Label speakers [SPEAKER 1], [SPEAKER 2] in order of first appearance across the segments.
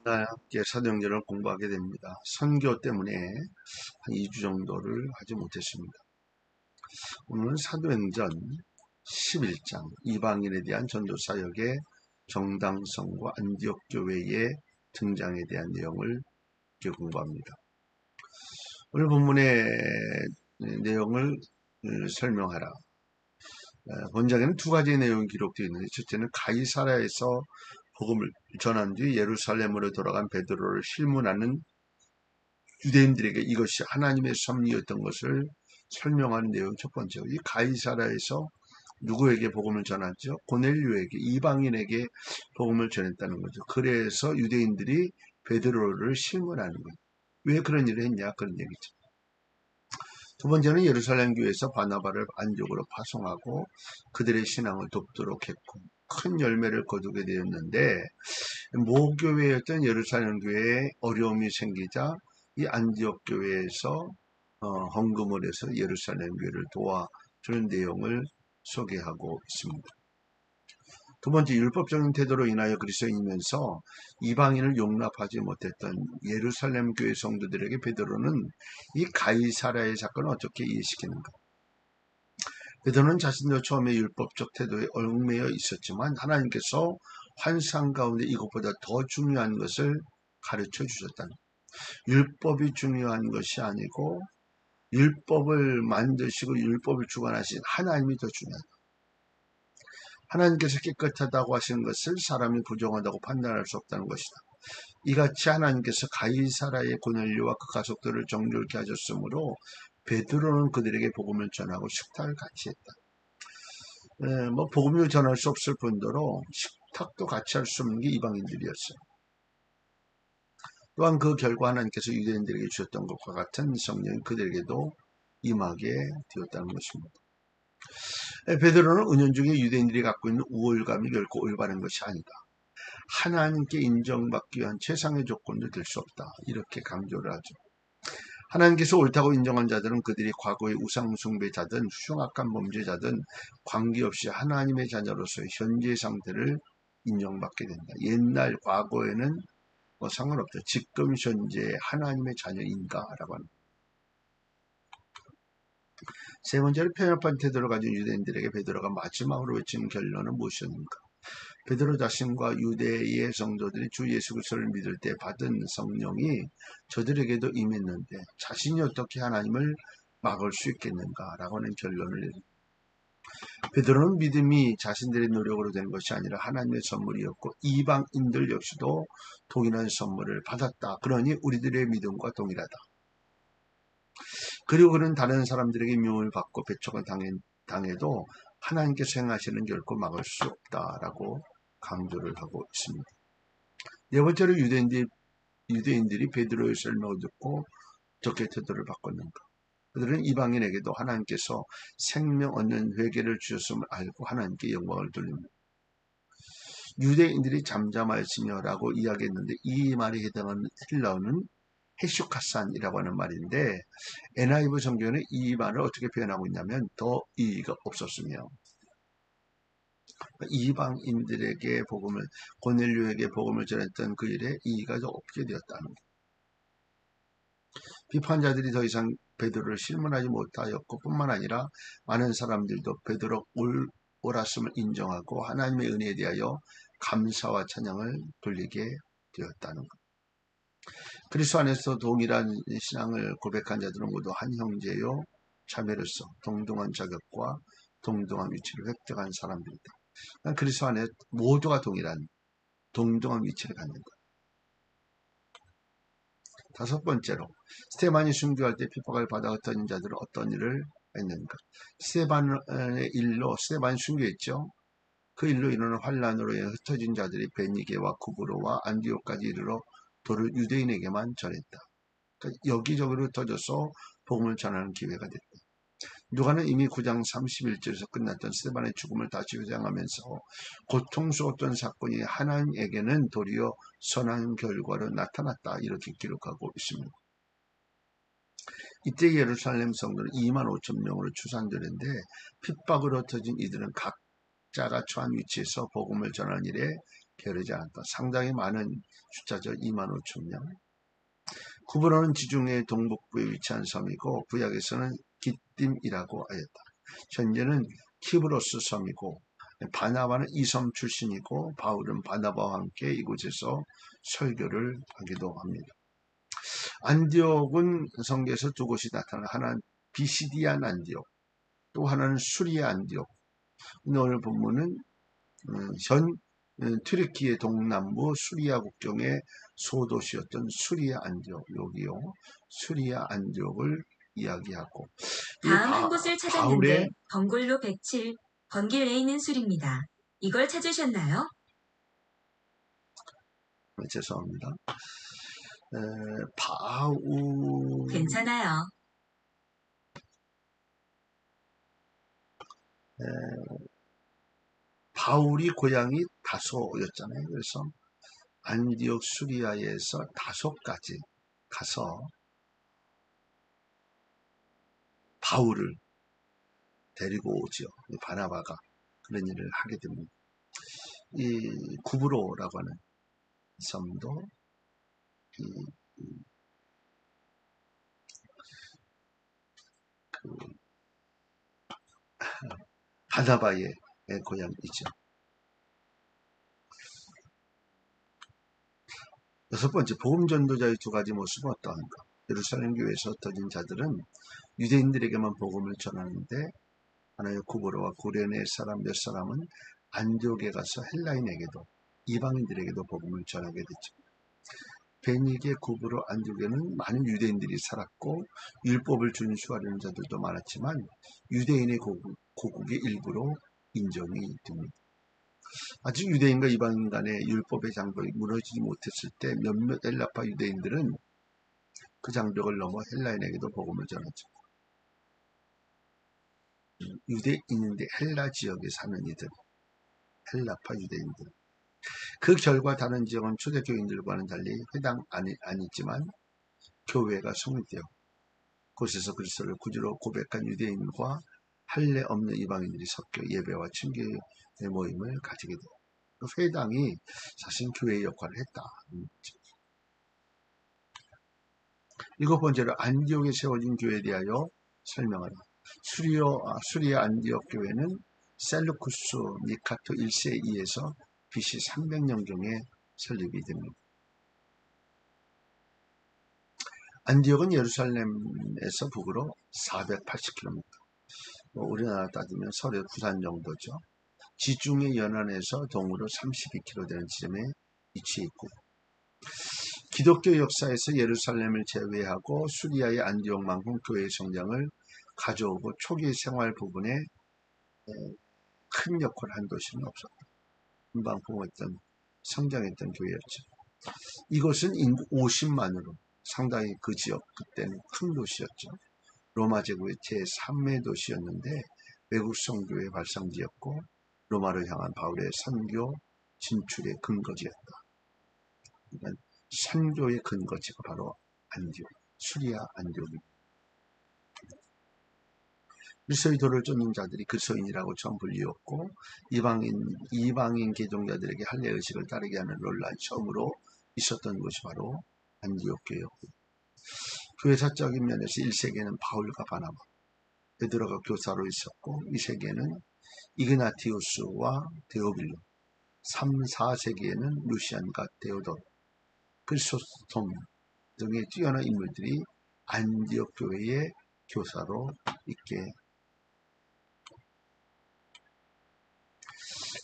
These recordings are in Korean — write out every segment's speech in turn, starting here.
[SPEAKER 1] 함께 사도행전을 공부하게 됩니다. 선교 때문에 한 2주 정도를 하지 못했습니다. 오늘은 사도행전 11장 이방인에 대한 전도 사역의 정당성과 안디옥 교회의 등장에 대한 내용을 공부합니다. 오늘 본문의 내용을 설명하라. 본장에는 두 가지의 내용이 기록되어 있는데, 첫째는 가이사라에서 복음을 전한 뒤 예루살렘으로 돌아간 베드로를 실문하는 유대인들에게 이것이 하나님의 섭리였던 것을 설명하는 내용 첫 번째고, 이 가이사라에서 누구에게 복음을 전하죠? 고넬료에게, 이방인에게 복음을 전했다는 거죠. 그래서 유대인들이 베드로를 실문하는 거예요. 왜 그런 일을 했냐? 그런 얘기죠. 두 번째는 예루살렘 교회에서 바나바를 안디옥으로 파송하고 그들의 신앙을 돕도록 했고 큰 열매를 거두게 되었는데, 모교회였던 예루살렘 교회에 어려움이 생기자 이 안디옥 교회에서 헌금을 해서 예루살렘 교회를 도와주는 내용을 소개하고 있습니다. 두 번째, 율법적인 태도로 인하여 그리스도인이면서 이방인을 용납하지 못했던 예루살렘 교회 성도들에게 베드로는 이 가이사라의 사건을 어떻게 이해시키는가? 베드로는 자신도 처음에 율법적 태도에 얽매여 있었지만 하나님께서 환상 가운데 이것보다 더 중요한 것을 가르쳐 주셨다는 거예요. 율법이 중요한 것이 아니고 율법을 만드시고 율법을 주관하신 하나님이 더 중요하다. 하나님께서 깨끗하다고 하시는 것을 사람이 부정하다고 판단할 수 없다는 것이다. 이같이 하나님께서 가이사라의 고넬료와 그 가족들을 정결케 하셨으므로 베드로는 그들에게 복음을 전하고 식탁을 같이 했다. 복음을 전할 수 없을 뿐더러 식탁도 같이 할 수 없는 게 이방인들이었어요. 또한 그 결과 하나님께서 유대인들에게 주셨던 것과 같은 성령이 그들에게도 임하게 되었다는 것입니다. 베드로는 은연중에 유대인들이 갖고 있는 우월감이 결코 올바른 것이 아니다. 하나님께 인정받기 위한 최상의 조건도 될 수 없다. 이렇게 강조를 하죠. 하나님께서 옳다고 인정한 자들은 그들이 과거의 우상숭배자든 흉악한 범죄자든 관계없이 하나님의 자녀로서의 현재 상태를 인정받게 된다. 옛날 과거에는 상관없다. 지금 현재 하나님의 자녀인가라고 합니다. 세 번째로 편협한 태도를 가진 유대인들에게 베드로가 마지막으로 외치는 결론은 무엇이었는가? 베드로 자신과 유대의 성도들이 주 예수 그리스도를 믿을 때 받은 성령이 저들에게도 임했는데 자신이 어떻게 하나님을 막을 수 있겠는가라고 하는 결론을 내립니다. 베드로는 믿음이 자신들의 노력으로 된 것이 아니라 하나님의 선물이었고 이방인들 역시도 동일한 선물을 받았다. 그러니 우리들의 믿음과 동일하다. 그리고 그는 다른 사람들에게 미움을 받고 배척을 당해도 하나님께서 행하시는 결코 막을 수 없다라고 강조를 하고 있습니다. 네 번째로 유대인들이 베드로의 설명을 듣고 어떻게 태도를 바꿨는가? 그들은 이방인에게도 하나님께서 생명 얻는 회개를 주셨음을 알고 하나님께 영광을 돌립니다. 유대인들이 잠잠하였으며라고 이야기했는데 이 말에 해당하는 헬라어는 헤슈카산이라고 하는 말인데 NIV 성경에는 이 말을 어떻게 표현하고 있냐면 더 이의가 없었으며, 이방인들에게 고넬료에게 복음을 전했던 그 일에 이의가 없게 되었다는 것. 비판자들이 더 이상 베드로를 실문하지 못하였고 뿐만 아니라 많은 사람들도 베드로 옳았음을 인정하고 하나님의 은혜에 대하여 감사와 찬양을 돌리게 되었다는 것. 그리스도 안에서 동일한 신앙을 고백한 자들은 모두 한 형제요 자매로서 동등한 자격과 동등한 위치를 획득한 사람들이다. 그리스도 안에 모두가 동등한 위치를 갖는 것. 다섯 번째로 스데반이 순교할 때 핍박을 받아 흩어진 자들은 어떤 일을 했는가? 스데반의 일로 스데반이 순교했죠. 그 일로 일어난 환란으로 인해 흩어진 자들이 베니게와 구브로와 안디옥까지 이르러 도를 유대인에게만 전했다. 그러니까 여기저기로 흩어져서 복음을 전하는 기회가 됐다. 누가는 이미 9장 31절에서 끝났던 스데반의 죽음을 다시 회상하면서 고통스러웠던 사건이 하나님에게는 도리어 선한 결과로 나타났다. 이렇게 기록하고 있습니다. 이때 예루살렘 성도는 2만 5천 명으로 추산되는데 핍박으로 흩어진 이들은 각자가 처한 위치에서 복음을 전하는 일에 게으르지 않았다. 상당히 많은 숫자죠. 25,000명. 구브로는 지중해 동북부에 위치한 섬이고 구약에서는 기띔이라고 하였다. 현재는 키브로스 섬이고 바나바는 이 섬 출신이고 바울은 바나바와 함께 이곳에서 설교를 하기도 합니다. 안디옥은 성경에서 두 곳이 나타나 하나는 비시디안 안디옥, 또 하나는 수리아 안디옥. 오늘 본문은 현 튀르키예 동남부 수리아 국경의 소도시였던 수리아 안디옥, 여기요 수리아 안디옥을 이야기하고
[SPEAKER 2] 다음 한 곳을 찾았는데 번골로 107, 번길 레이는 술입니다. 이걸 찾으셨나요?
[SPEAKER 1] 죄송합니다. 바울
[SPEAKER 2] 괜찮아요.
[SPEAKER 1] 바울이 고향이 다소였잖아요. 그래서 안디옥 수리아에서 다소까지 가서 바울을 데리고 오죠. 바나바가 그런 일을 하게 됩니다. 이 구브로라고 하는 섬도 바나바의 고향이죠. 여섯 번째, 복음 전도자의 두 가지 모습은 어떠한가? 예루살렘 교회에서 흩어진 자들은 유대인들에게만 복음을 전하는데 하나의 구브로와 고레네 사람 몇 사람은 안디옥에 가서 헬라인에게도 이방인들에게도 복음을 전하게 됐죠. 베니게 구브로 안디옥에는 많은 유대인들이 살았고 율법을 준수하려는 자들도 많았지만 유대인의 고국의 일부로 인정이 됩니다. 아직 유대인과 이방인 간의 율법의 장벽이 무너지지 못했을 때 몇몇 헬라파 유대인들은 그 장벽을 넘어 헬라인에게도 복음을 전하죠. 유대인인데 헬라 지역에 사는 이들, 헬라파 유대인들. 그 결과 다른 지역은 초대교인들과는 달리 회당 아니지만 교회가 성립되어 곳에서 그리스도를 구주로 고백한 유대인과 할례 없는 이방인들이 섞여 예배와 친교의 모임을 가지게 돼요. 그 회당이 사실 교회의 역할을 했다. 일곱 번째로 안디옥에 세워진 교회에 대하여 설명하라. 수리아 안디옥 교회는 셀루쿠스 니카토 1세에 의해서 BC 300년경에 설립이 됩니다. 안디옥은 예루살렘에서 북으로 480km, 우리나라 따지면 서울의 부산 정도죠. 지중해 연안에서 동으로 32km 되는 지점에 위치해 있고, 기독교 역사에서 예루살렘을 제외하고 수리아의 안디옥만큼 교회의 성장을 가져오고 초기 생활 부분에 큰 역할을 한 도시는 없었다. 금방 보았던 성장했던 교회였죠. 이것은 인구 50만으로 상당히 그 지역 그때는 큰 도시였죠. 로마 제국의 제3의 도시였는데 외국 선교의 발상지였고 로마를 향한 바울의 선교 진출의 근거지였다. 그러니까 선교의 근거지가 바로 안디옥, 수리아 안디옥입니다. 그리스도의 도를 쫓는 자들이 그리스도인이라고 처음 불리웠고 이방인 개종자들에게 할례 의식을 따르게 하는 논란이 처음으로 있었던 곳이 바로 안디옥 교회였고, 교회사적인 면에서 1세기에는 바울과 바나바, 베드로가 교사로 있었고 2세기에는 이그나티우스와 데오빌로, 3, 4세기에는 루시안과 데오도로, 크리소스톰 등의 뛰어난 인물들이 안디옥 교회의 교사로 있게.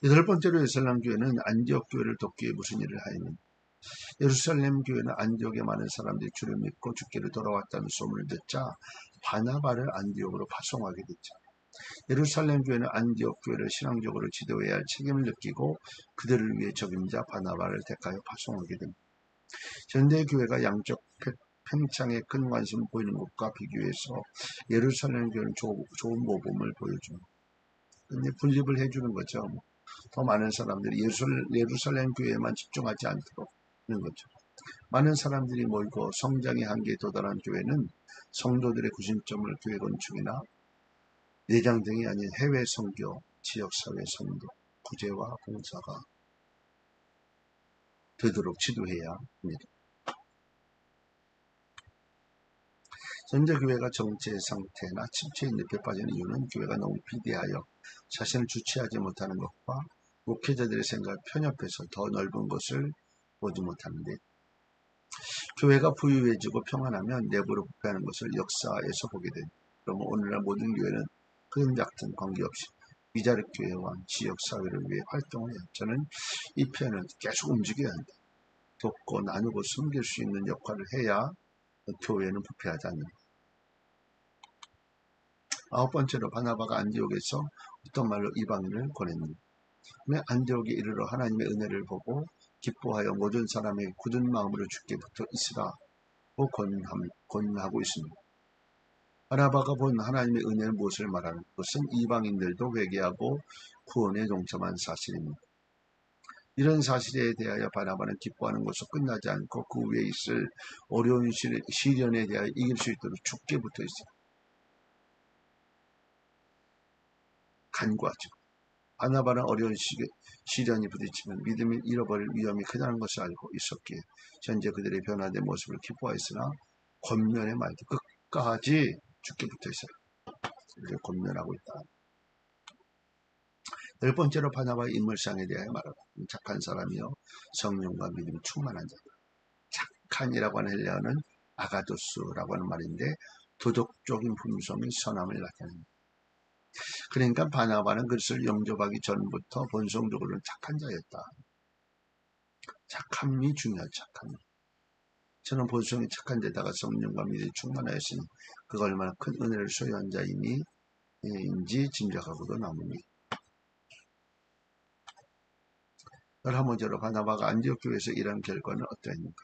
[SPEAKER 1] 여덟 번째로 예루살렘 교회는 안디옥 교회를 돕기 위해 무슨 일을 하였는가? 예루살렘 교회는 안디옥에 많은 사람들이 주를 믿고 주께로 돌아왔다는 소문을 듣자 바나바를 안디옥으로 파송하게 됐죠. 예루살렘 교회는 안디옥 교회를 신앙적으로 지도해야 할 책임을 느끼고 그들을 위해 적임자 바나바를 택하여 파송하게 됩니다. 현대 교회가 양적 팽창에 큰 관심을 보이는 것과 비교해서 예루살렘 교회는 좋은 모범을 보여줍니다. 근데 분립을 해주는 거죠. 더 많은 사람들이 예루살렘 교회에만 집중하지 않도록 하는 거죠. 많은 사람들이 모이고 성장의 한계에 도달한 교회는 성도들의 구심점을 교회 건축이나 내장 등이 아닌 해외 선교, 지역사회 선도, 구제와 봉사가 되도록 지도해야 합니다. 현재 교회가 정체 상태나 침체의 늪에 빠진 이유는 교회가 너무 비대하여 자신을 주체하지 못하는 것과 목회자들의 생각을 편협해서 더 넓은 것을 보지 못하는데, 교회가 부유해지고 평안하면 내부로 부패하는 것을 역사에서 보게 됩니다. 그러면 오늘날 모든 교회는 큰 작든 관계없이 미자립 교회와 지역 사회를 위해 활동을 해요. 저는 이 표현을 계속 움직여야 한다. 돕고 나누고 섬길 수 있는 역할을 해야 교회는 부패하지 않는다. 아홉 번째로 바나바가 안디옥에서 어떤 말로 이방인을 권했는가. 안디옥에 이르러 하나님의 은혜를 보고 기뻐하여 모든 사람의 굳은 마음으로 주께 붙어 있으라고 권하고 있습니다. 바나바가 본 하나님의 은혜는 무엇을 말하는 것은 이방인들도 회개하고 구원에 동참한 사실입니다. 이런 사실에 대하여 바나바는 기뻐하는 것으로 끝나지 않고 그 위에 있을 어려운 시련에 대하여 이길 수 있도록 죽게 붙어 있습니다. 간구하죠. 바나바는 어려운 시련이 부딪히면 믿음을 잃어버릴 위험이 크다는 것을 알고 있었기에 현재 그들의 변화된 모습을 기뻐하였으나 권면의 말도 끝까지 죽게 붙어 있어요. 이렇게 권면하고 있다. 열 번째로 바나바의 인물상에 대하여 말하다. 착한 사람이요 성령과 믿음이 충만한 자다. 착한이라고 하는 헬라어는 아가도스라고 하는 말인데 도덕적인 품성이 선함을 나타냅니다. 그러니까 바나바는 그것을 영접하기 전부터 본성적으로는 착한 자였다. 착함이 중요하죠. 착함이. 저는 본성이 착한 데다가 성령과 믿음이 충만하였으니 그가 얼마나 큰 은혜를 소유한 자인지 짐작하고도 남으니. 11번째로 바나바가 안디옥 교회에서 일한 결과는 어떠했는가.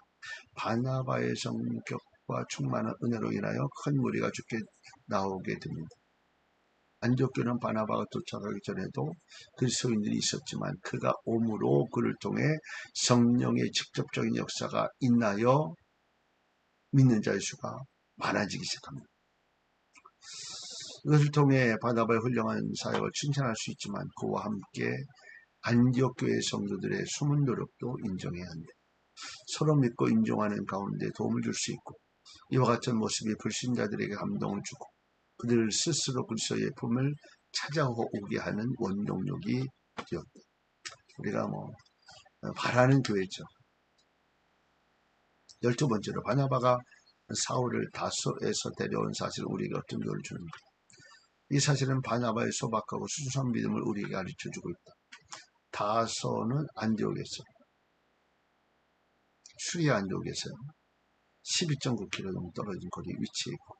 [SPEAKER 1] 바나바의 성격과 충만한 은혜로 인하여 큰 무리가 죽게 나오게 됩니다. 안디옥 교회는 바나바가 도착하기 전에도 그리스도인들이 있었지만 그가 옴으로 그를 통해 성령의 직접적인 역사가 인하여 믿는 자의 수가 많아지기 시작합니다. 이것을 통해 바나바의 훌륭한 사역을 칭찬할 수 있지만 그와 함께 안디옥 교회 성도들의 숨은 노력도 인정해야 한다. 서로 믿고 인정하는 가운데 도움을 줄 수 있고 이와 같은 모습이 불신자들에게 감동을 주고 그들 스스로 그리스도의 품을 찾아오게 하는 원동력이 되었다. 우리가 바라는 교회죠. 12번째로 바나바가 사울을 다소에서 데려온 사실은 우리에게 어떤 교훈을 주는가. 이 사실은 바나바의 소박하고 순수한 믿음을 우리에게 가르쳐주고 있다. 다소는 안디옥에서 수리아 안디옥에서요. 12.9km 정도 떨어진 거리에 위치해 있고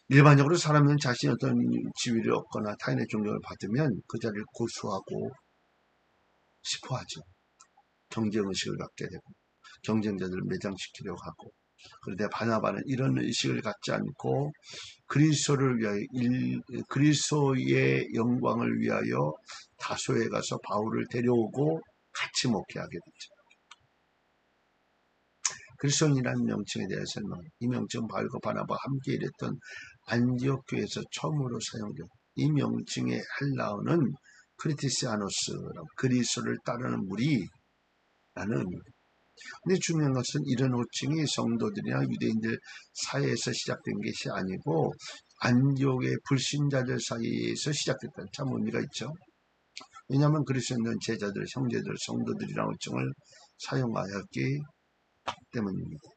[SPEAKER 1] 일반적으로 사람은 자신이 어떤 지위를 얻거나 타인의 존경을 받으면 그 자리를 고수하고 싶어하죠. 경쟁의식을 갖게 되고 경쟁자들을 매장시키려고 하고 그런데 바나바는 이런 의식을 갖지 않고 그리스도를 위하여 그리스도의 영광을 위하여 다소에 가서 바울을 데려오고 같이 목회하게 되죠. 그리스도인이라는 명칭에 대해 설명. 이 명칭은 바울과 바나바가 함께 일했던 안디옥 교회에서 처음으로 사용되고 이 명칭의 헬라어는 크리티시아노스라고 그리스도를 따르는 무리라는 의미입니다. 근데 중요한 것은 이런 호칭이 성도들이나 유대인들 사이에서 시작된 것이 아니고 안디옥의 불신자들 사이에서 시작됐다는 참 의미가 있죠. 왜냐하면 그리스도인들은 제자들, 형제들, 성도들이라는 호칭을 사용하였기 때문입니다.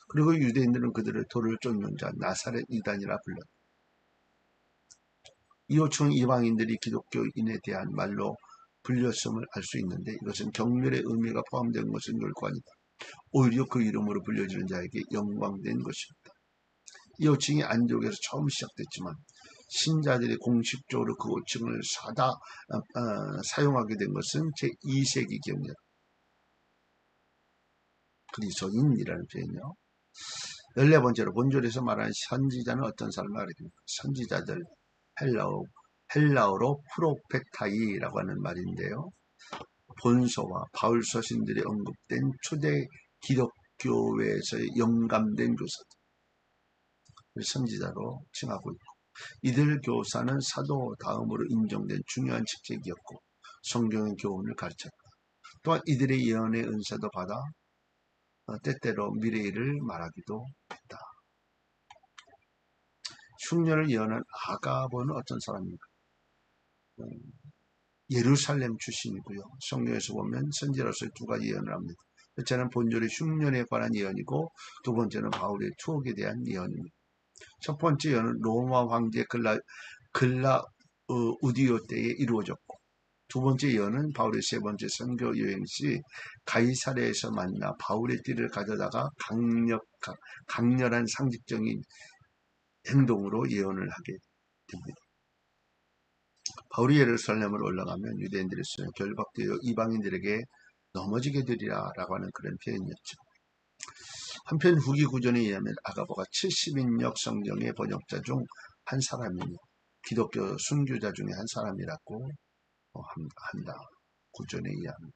[SPEAKER 1] 그리고 유대인들은 그들을 돌을 쫓는 자, 나사렛 이단이라 불렀다. 이 호칭은 이방인들이 기독교인에 대한 말로 불렸음을 알 수 있는데 이것은 경멸의 의미가 포함된 것은 결코 아니다. 오히려 그 이름으로 불려지는 자에게 영광된 것입니다. 이 호칭이 안디옥에서 처음 시작됐지만 신자들이 공식적으로 그 호칭을 사용하게 된 것은 제2세기경이다. 그리스도인이라는 표현이요. 14번째로 본절에서 말하는 선지자는 어떤 사람을 말합니까? 선지자들, 헬라어로 프로페타이라고 하는 말인데요. 본서와 바울 서신들이 언급된 초대 기독교회에서의 영감된 교사들, 선지자로 칭하고 있고 이들 교사는 사도 다음으로 인정된 중요한 직책이었고 성경의 교훈을 가르쳤다. 또한 이들의 예언의 은사도 받아 때때로 미래일을 말하기도 했다. 흉년을 예언한 아가보는 어떤 사람입니까? 예루살렘 출신이고요. 성경에서 보면 선지자로서 두 가지 예언을 합니다. 첫째는 본절의 흉년에 관한 예언이고 두 번째는 바울의 투옥에 대한 예언입니다. 첫 번째 예언은 로마 황제 글라우디오 때에 이루어졌고 두 번째 예언은 바울의 세 번째 선교 여행 시 가이사랴에서 만나 바울의 띠를 가져다가 강렬한 상징적인 행동으로 예언을 하게 됩니다. 바울이 예루살렘으로 올라가면 유대인들이 결박되어 이방인들에게 넘어지게 되리라 라고 하는 그런 표현이었죠. 한편 후기 구전에 의하면 아가보가 70인역 성경의 번역자 중 한 사람이며 기독교 순교자 중에 한 사람이라고 한다. 구전에 의하면.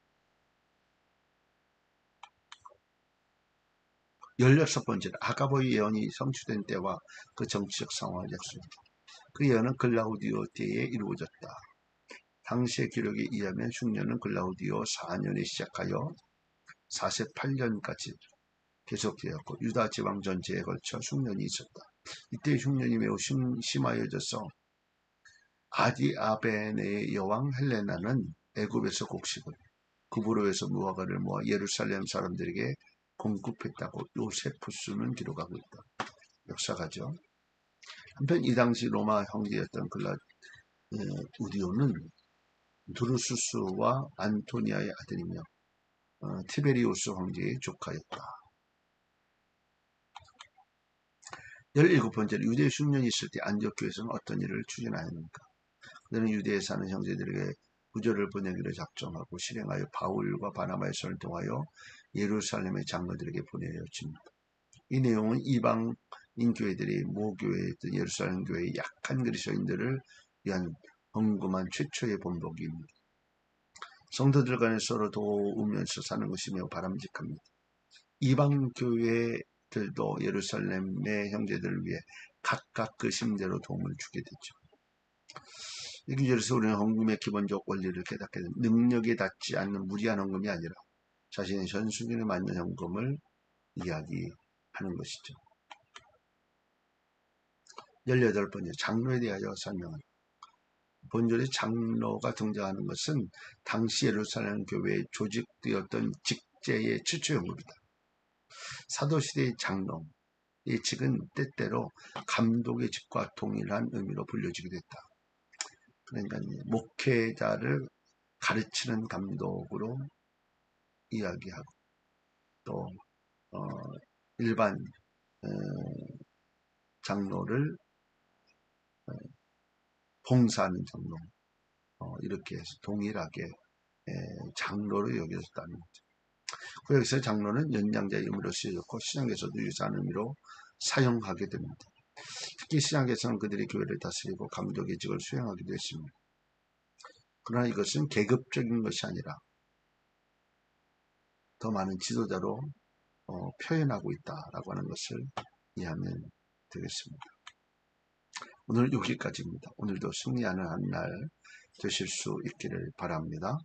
[SPEAKER 1] 16번째는 아가보의 예언이 성취된 때와 그 정치적 상황을 약속합니다. 그 예언은 글라우디오 때에 이루어졌다. 당시의 기록에 의하면 흉년은 글라우디오 4년에 시작하여 48년까지 계속되었고 유다 지방 전체에 걸쳐 흉년이 있었다. 이때 흉년이 매우 심하여져서 아디아베네의 여왕 헬레나는 애굽에서 곡식을 구브로에서 무화과를 모아 예루살렘 사람들에게 공급했다고 요세푸스는 기록하고 있다. 역사가죠. 한편 이 당시 로마 황제였던 글라우디오는 두루수스와 안토니아의 아들이며 티베리우스 황제의 조카였다. 17번째로 유대 흉년이 있을 때 안디옥교에서는 어떤 일을 추진하였는가? 그들은 유대에 사는 형제들에게 구절을 보내기로 작정하고 실행하여 바울과 바나바의 손을 통하여 예루살렘의 장로들에게 보내어집니다. 이 내용은 이방인 교회들이 모교회였던 예루살렘 교회의 약한 그리스도인들을 위한 헌금한 최초의 본보기입니다. 성도들 간에 서로 도우면서 사는 것이 매우 바람직합니다. 이방 교회들도 예루살렘의 형제들을 위해 각각 그 심대로 도움을 주게 되죠. 이 구절에서 우리는 헌금의 기본적 원리를 깨닫게 됩니다. 능력에 닿지 않는 무리한 헌금이 아니라 자신의 현수경에 맞는 헌금을 이야기하는 것이죠. 18번째, 장로에 대하여 설명합니다. 본절의 장로가 등장하는 것은 당시 예루살렘 교회에 조직되었던 직제의 최초 용어입니다. 사도시대의 장로, 이 직은 때때로 감독의 직과 동일한 의미로 불려지기도 했다. 그러니까 목회자를 가르치는 감독으로 이야기하고 또 일반 장로를 봉사하는 장로 이렇게 해서 동일하게 장로로 여겨졌다는 거죠. 구약에서 장로는 연장자의 의미로 쓰여졌고 신약에서도 유사한 의미로 사용하게 됩니다. 특히 신약에서는 그들이 교회를 다스리고 감독의 직을 수행하기도 했습니다. 그러나 이것은 계급적인 것이 아니라 더 많은 지도자로 표현하고 있다라고 하는 것을 이해하면 되겠습니다. 오늘 여기까지입니다. 오늘도 승리하는 한 날 되실 수 있기를 바랍니다.